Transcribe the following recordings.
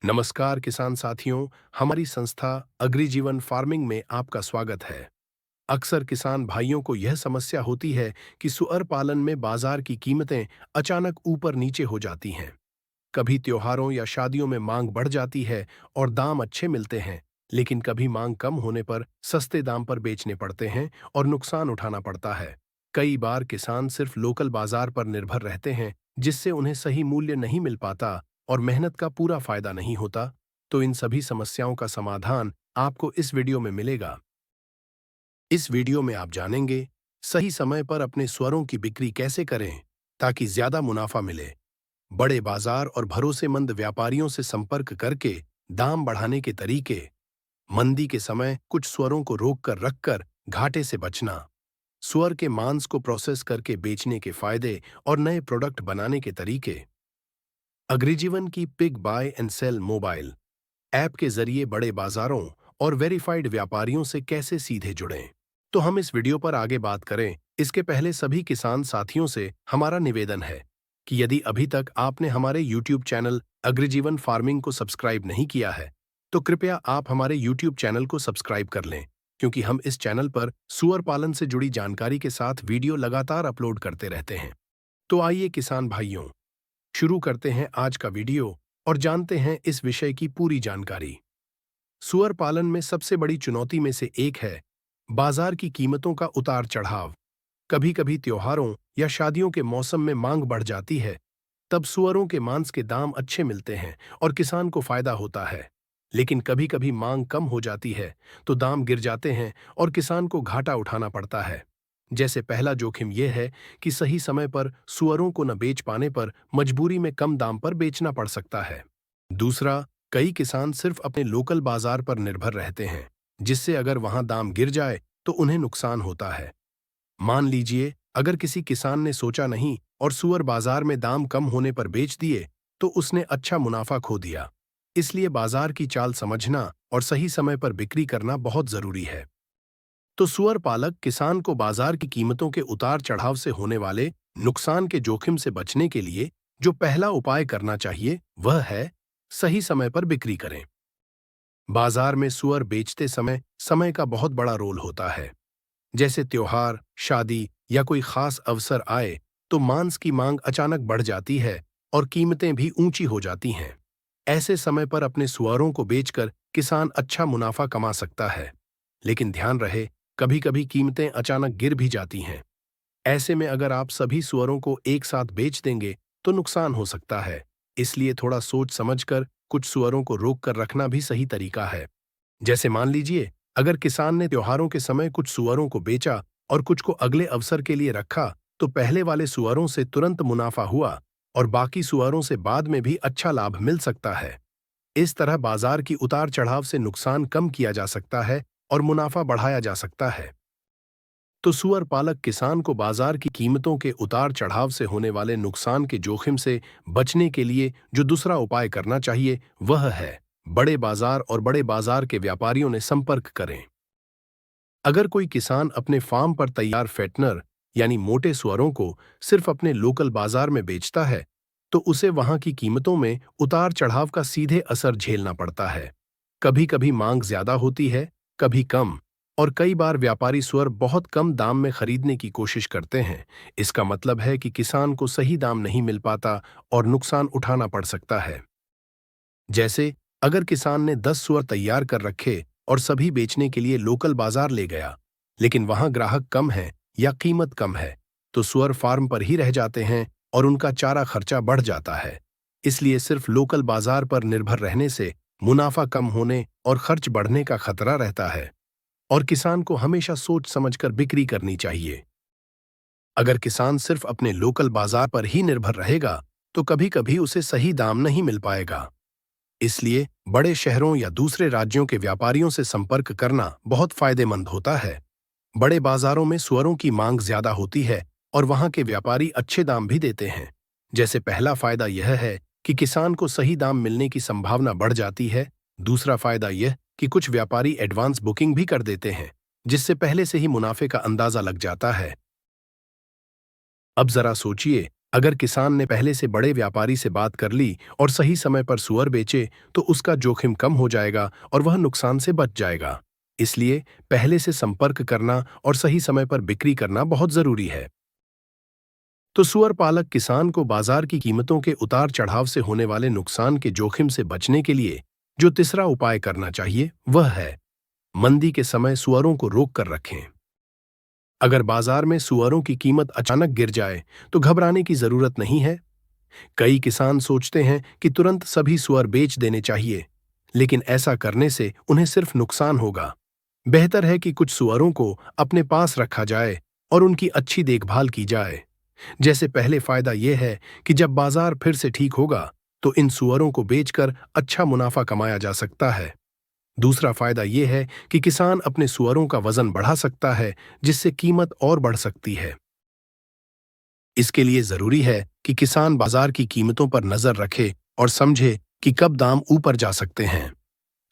नमस्कार किसान साथियों, हमारी संस्था अग्रिजीवन फार्मिंग में आपका स्वागत है। अक्सर किसान भाइयों को यह समस्या होती है कि सुअर पालन में बाजार की कीमतें अचानक ऊपर नीचे हो जाती हैं। कभी त्योहारों या शादियों में मांग बढ़ जाती है और दाम अच्छे मिलते हैं, लेकिन कभी मांग कम होने पर सस्ते दाम पर बेचने पड़ते हैं और नुकसान उठाना पड़ता है। कई बार किसान सिर्फ लोकल बाजार पर निर्भर रहते हैं, जिससे उन्हें सही मूल्य नहीं मिल पाता और मेहनत का पूरा फायदा नहीं होता। तो इन सभी समस्याओं का समाधान आपको इस वीडियो में मिलेगा। इस वीडियो में आप जानेंगे सही समय पर अपने सुअरों की बिक्री कैसे करें ताकि ज्यादा मुनाफा मिले, बड़े बाजार और भरोसेमंद व्यापारियों से संपर्क करके दाम बढ़ाने के तरीके, मंदी के समय कुछ सुअरों को रोक कर रखकर घाटे से बचना, सुअर के मांस को प्रोसेस करके बेचने के फायदे और नए प्रोडक्ट बनाने के तरीके। अग्रिजीवन की pig buy and sell mobile app के जरिए बड़े बाजारों और वेरीफाइड व्यापारियों से कैसे सीधे जुड़ें। तो हम इस वीडियो पर आगे बात करें, इसके पहले सभी किसान साथियों से हमारा निवेदन है कि यदि अभी तक आपने हमारे YouTube चैनल अग्रिजीवन फार्मिंग को सब्सक्राइब नहीं किया है, तो कृपया आप हमारे YouTube चैनल को सब्सक्राइब कर लें, क्योंकि हम इस चैनल पर सुअर पालन से जुड़ी जानकारी के साथ वीडियो लगातार अपलोड करते रहते हैं। तो आइए किसान भाइयों, शुरू करते हैं आज का वीडियो और जानते हैं इस विषय की पूरी जानकारी। सुअर पालन में सबसे बड़ी चुनौती में से एक है बाजार की कीमतों का उतार चढ़ाव। कभी कभी त्योहारों या शादियों के मौसम में मांग बढ़ जाती है, तब सुअरों के मांस के दाम अच्छे मिलते हैं और किसान को फायदा होता है। लेकिन कभी कभी मांग कम हो जाती है तो दाम गिर जाते हैं और किसान को घाटा उठाना पड़ता है। जैसे पहला जोखिम यह है कि सही समय पर सुअरों को न बेच पाने पर मजबूरी में कम दाम पर बेचना पड़ सकता है। दूसरा, कई किसान सिर्फ अपने लोकल बाजार पर निर्भर रहते हैं, जिससे अगर वहां दाम गिर जाए तो उन्हें नुकसान होता है। मान लीजिए अगर किसी किसान ने सोचा नहीं और सुअर बाजार में दाम कम होने पर बेच दिए, तो उसने अच्छा मुनाफा खो दिया। इसलिए बाजार की चाल समझना और सही समय पर बिक्री करना बहुत जरूरी है। तो सुअर पालक किसान को बाजार की कीमतों के उतार चढ़ाव से होने वाले नुकसान के जोखिम से बचने के लिए जो पहला उपाय करना चाहिए वह है सही समय पर बिक्री करें। बाजार में सुअर बेचते समय समय का बहुत बड़ा रोल होता है। जैसे त्योहार, शादी या कोई खास अवसर आए तो मांस की मांग अचानक बढ़ जाती है और कीमतें भी ऊंची हो जाती हैं। ऐसे समय पर अपने सुअरों को बेचकर किसान अच्छा मुनाफा कमा सकता है। लेकिन ध्यान रहे, कभी कभी कीमतें अचानक गिर भी जाती हैं। ऐसे में अगर आप सभी सुअरों को एक साथ बेच देंगे तो नुकसान हो सकता है। इसलिए थोड़ा सोच समझकर कुछ सुअरों को रोक कर रखना भी सही तरीका है। जैसे मान लीजिए अगर किसान ने त्योहारों के समय कुछ सुअरों को बेचा और कुछ को अगले अवसर के लिए रखा, तो पहले वाले सुअरों से तुरंत मुनाफा हुआ और बाकी सुअरों से बाद में भी अच्छा लाभ मिल सकता है। इस तरह बाजार की उतार चढ़ाव से नुकसान कम किया जा सकता है और मुनाफा बढ़ाया जा सकता है। तो सुअर पालक किसान को बाजार की कीमतों के उतार चढ़ाव से होने वाले नुकसान के जोखिम से बचने के लिए जो दूसरा उपाय करना चाहिए वह है बड़े बाजार और बड़े बाजार के व्यापारियों ने संपर्क करें। अगर कोई किसान अपने फार्म पर तैयार फेटनर यानी मोटे सुअरों को सिर्फ अपने लोकल बाजार में बेचता है, तो उसे वहां की कीमतों में उतार चढ़ाव का सीधे असर झेलना पड़ता है। कभी कभी मांग ज्यादा होती है, कभी कम, और कई बार व्यापारी सुअर बहुत कम दाम में खरीदने की कोशिश करते हैं। इसका मतलब है कि किसान को सही दाम नहीं मिल पाता और नुकसान उठाना पड़ सकता है। जैसे अगर किसान ने 10 सुअर तैयार कर रखे और सभी बेचने के लिए लोकल बाजार ले गया, लेकिन वहां ग्राहक कम है या कीमत कम है, तो सुअर फार्म पर ही रह जाते हैं और उनका चारा खर्चा बढ़ जाता है। इसलिए सिर्फ लोकल बाजार पर निर्भर रहने से मुनाफा कम होने और खर्च बढ़ने का खतरा रहता है और किसान को हमेशा सोच समझकर बिक्री करनी चाहिए। अगर किसान सिर्फ अपने लोकल बाजार पर ही निर्भर रहेगा तो कभी कभी उसे सही दाम नहीं मिल पाएगा। इसलिए बड़े शहरों या दूसरे राज्यों के व्यापारियों से संपर्क करना बहुत फायदेमंद होता है। बड़े बाजारों में सुअरों की मांग ज्यादा होती है और वहां के व्यापारी अच्छे दाम भी देते हैं। जैसे पहला फायदा यह है कि किसान को सही दाम मिलने की संभावना बढ़ जाती है। दूसरा फायदा यह कि कुछ व्यापारी एडवांस बुकिंग भी कर देते हैं, जिससे पहले से ही मुनाफे का अंदाजा लग जाता है। अब जरा सोचिए, अगर किसान ने पहले से बड़े व्यापारी से बात कर ली और सही समय पर सुअर बेचे तो उसका जोखिम कम हो जाएगा और वह नुकसान से बच जाएगा। इसलिए पहले से संपर्क करना और सही समय पर बिक्री करना बहुत जरूरी है। तो सुअर पालक किसान को बाजार की कीमतों के उतार चढ़ाव से होने वाले नुकसान के जोखिम से बचने के लिए जो तीसरा उपाय करना चाहिए वह है मंदी के समय सुअरों को रोक कर रखें। अगर बाजार में सुअरों की कीमत अचानक गिर जाए तो घबराने की जरूरत नहीं है। कई किसान सोचते हैं कि तुरंत सभी सुअर बेच देने चाहिए, लेकिन ऐसा करने से उन्हें सिर्फ नुकसान होगा। बेहतर है कि कुछ सुअरों को अपने पास रखा जाए और उनकी अच्छी देखभाल की जाए। जैसे पहले फायदा यह है कि जब बाजार फिर से ठीक होगा तो इन सुअरों को बेचकर अच्छा मुनाफा कमाया जा सकता है। दूसरा फायदा यह है कि किसान अपने सुअरों का वजन बढ़ा सकता है, जिससे कीमत और बढ़ सकती है। इसके लिए जरूरी है कि किसान बाजार की कीमतों पर नजर रखे और समझे कि कब दाम ऊपर जा सकते हैं।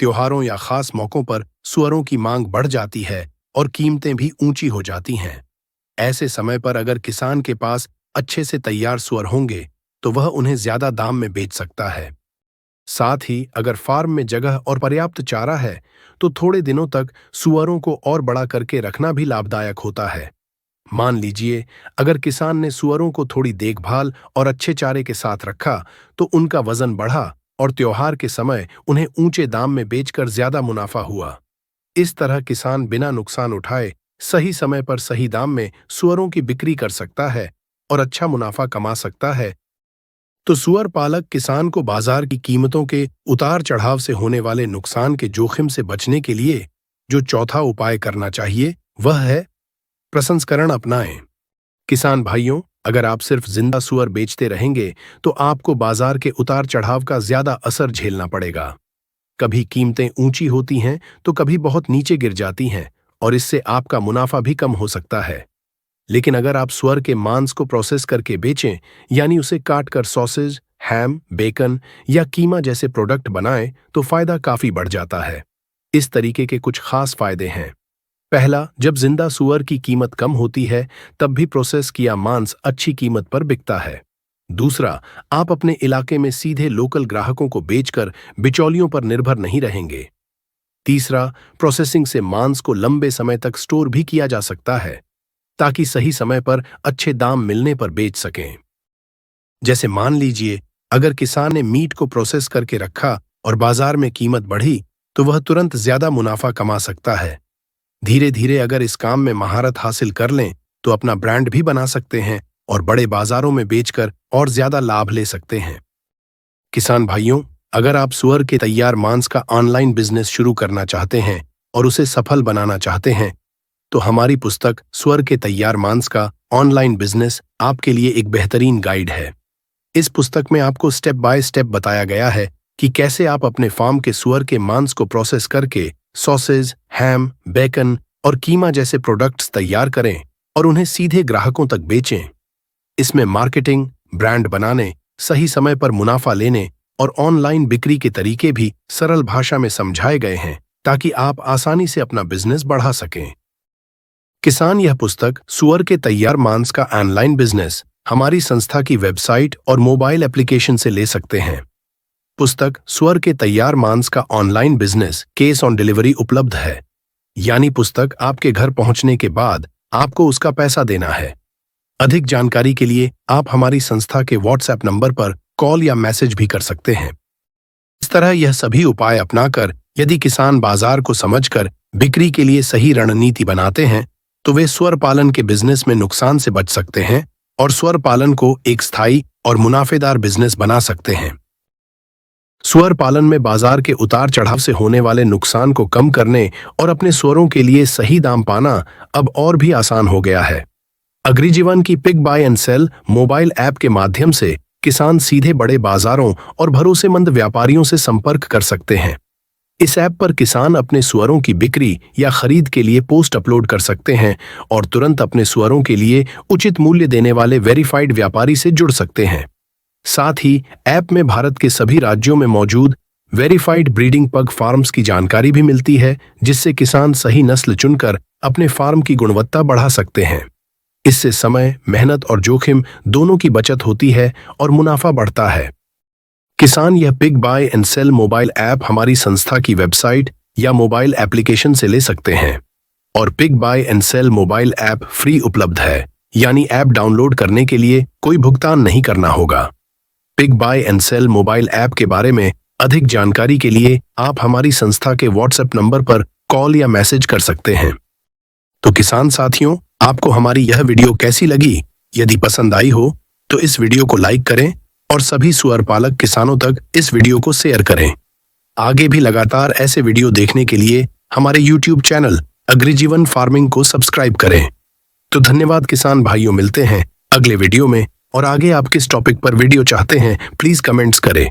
त्योहारों या खास मौकों पर सुअरों की मांग बढ़ जाती है और कीमतें भी ऊंची हो जाती हैं। ऐसे समय पर अगर किसान के पास अच्छे से तैयार सुअर होंगे तो वह उन्हें ज्यादा दाम में बेच सकता है। साथ ही अगर फार्म में जगह और पर्याप्त चारा है तो थोड़े दिनों तक सुअरों को और बड़ा करके रखना भी लाभदायक होता है। मान लीजिए अगर किसान ने सुअरों को थोड़ी देखभाल और अच्छे चारे के साथ रखा तो उनका वजन बढ़ा और त्योहार के समय उन्हें ऊंचे दाम में बेचकर ज्यादा मुनाफा हुआ। इस तरह किसान बिना नुकसान उठाए सही समय पर सही दाम में सुअरों की बिक्री कर सकता है और अच्छा मुनाफा कमा सकता है। तो सुअर पालक किसान को बाजार की कीमतों के उतार चढ़ाव से होने वाले नुकसान के जोखिम से बचने के लिए जो चौथा उपाय करना चाहिए वह है प्रसंस्करण अपनाएं। किसान भाइयों, अगर आप सिर्फ जिंदा सुअर बेचते रहेंगे तो आपको बाजार के उतार चढ़ाव का ज्यादा असर झेलना पड़ेगा। कभी कीमतें ऊंची होती हैं तो कभी बहुत नीचे गिर जाती हैं और इससे आपका मुनाफा भी कम हो सकता है। लेकिन अगर आप सुअर के मांस को प्रोसेस करके बेचें, यानी उसे काटकर सॉसेज, हैम, बेकन या कीमा जैसे प्रोडक्ट बनाएं तो फायदा काफी बढ़ जाता है। इस तरीके के कुछ खास फायदे हैं। पहला, जब जिंदा सुअर की कीमत कम होती है तब भी प्रोसेस किया मांस अच्छी कीमत पर बिकता है। दूसरा, आप अपने इलाके में सीधे लोकल ग्राहकों को बेचकर बिचौलियों पर निर्भर नहीं रहेंगे। तीसरा, प्रोसेसिंग से मांस को लंबे समय तक स्टोर भी किया जा सकता है ताकि सही समय पर अच्छे दाम मिलने पर बेच सकें। जैसे मान लीजिए अगर किसान ने मीट को प्रोसेस करके रखा और बाजार में कीमत बढ़ी तो वह तुरंत ज्यादा मुनाफा कमा सकता है। धीरे धीरे अगर इस काम में महारत हासिल कर लें तो अपना ब्रांड भी बना सकते हैं और बड़े बाजारों में बेचकर और ज्यादा लाभ ले सकते हैं। किसान भाइयों, अगर आप सुअर के तैयार मांस का ऑनलाइन बिजनेस शुरू करना चाहते हैं और उसे सफल बनाना चाहते हैं तो हमारी पुस्तक सुअर के तैयार मांस का ऑनलाइन बिजनेस आपके लिए एक बेहतरीन गाइड है। इस पुस्तक में आपको स्टेप बाय स्टेप बताया गया है कि कैसे आप अपने फार्म के सुअर के मांस को प्रोसेस करके सॉसेज, हैम, बेकन और कीमा जैसे प्रोडक्ट्स तैयार करें और उन्हें सीधे ग्राहकों तक बेचें। इसमें मार्केटिंग, ब्रांड बनाने, सही समय पर मुनाफा लेने और ऑनलाइन बिक्री के तरीके भी सरल भाषा में समझाए गए हैं ताकि आप आसानी से अपना बिजनेस बढ़ा सकें। किसान यह पुस्तक सुअर के तैयार मांस का ऑनलाइन बिजनेस हमारी संस्था की वेबसाइट और मोबाइल एप्लीकेशन से ले सकते हैं। पुस्तक सुअर के तैयार मांस का online business case on delivery उपलब्ध है, यानी पुस्तक आपके घर पहुंचने के बाद आपको उसका पैसा देना है। अधिक जानकारी के लिए आप हमारी संस्था के व्हाट्सएप नंबर पर कॉल या मैसेज भी कर सकते हैं। इस तरह यह सभी उपाय अपनाकर यदि किसान बाजार को समझकर बिक्री के लिए सही रणनीति बनाते हैं तो वे सुअर पालन के बिजनेस में नुकसान से बच सकते हैं और सुअर पालन को एक स्थायी और मुनाफेदार बिजनेस बना सकते हैं। सुअर पालन में बाजार के उतार चढ़ाव से होने वाले नुकसान को कम करने और अपने सुअरों के लिए सही दाम पाना अब और भी आसान हो गया है। अग्रिजीवन की pig buy and sell mobile app के माध्यम से किसान सीधे बड़े बाजारों और भरोसेमंद व्यापारियों से संपर्क कर सकते हैं। इस ऐप पर किसान अपने सुअरों की बिक्री या खरीद के लिए पोस्ट अपलोड कर सकते हैं और तुरंत अपने सुअरों के लिए उचित मूल्य देने वाले वेरीफाइड व्यापारी से जुड़ सकते हैं। साथ ही ऐप में भारत के सभी राज्यों में मौजूद वेरीफाइड ब्रीडिंग पग फार्म्स की जानकारी भी मिलती है, जिससे किसान सही नस्ल चुनकर अपने फार्म की गुणवत्ता बढ़ा सकते हैं। इससे समय, मेहनत और जोखिम दोनों की बचत होती है और मुनाफा बढ़ता है। किसान यह pig buy and sell mobile app हमारी संस्था की वेबसाइट या मोबाइल एप्लीकेशन से ले सकते हैं। और pig buy and sell mobile app free उपलब्ध है, यानी ऐप डाउनलोड करने के लिए कोई भुगतान नहीं करना होगा। Pig buy and sell mobile app के बारे में अधिक जानकारी के लिए आप हमारी संस्था के व्हाट्सएप नंबर पर कॉल या मैसेज कर सकते हैं। तो किसान साथियों, आपको हमारी यह वीडियो कैसी लगी? यदि पसंद आई हो तो इस वीडियो को लाइक करें और सभी सुअर पालक किसानों तक इस वीडियो को शेयर करें। आगे भी लगातार ऐसे वीडियो देखने के लिए हमारे YouTube चैनल अग्रिजीवन फार्मिंग को सब्सक्राइब करें। तो धन्यवाद किसान भाइयों, मिलते हैं अगले वीडियो में। और आगे आप किस टॉपिक पर वीडियो चाहते हैं प्लीज कमेंट्स करें।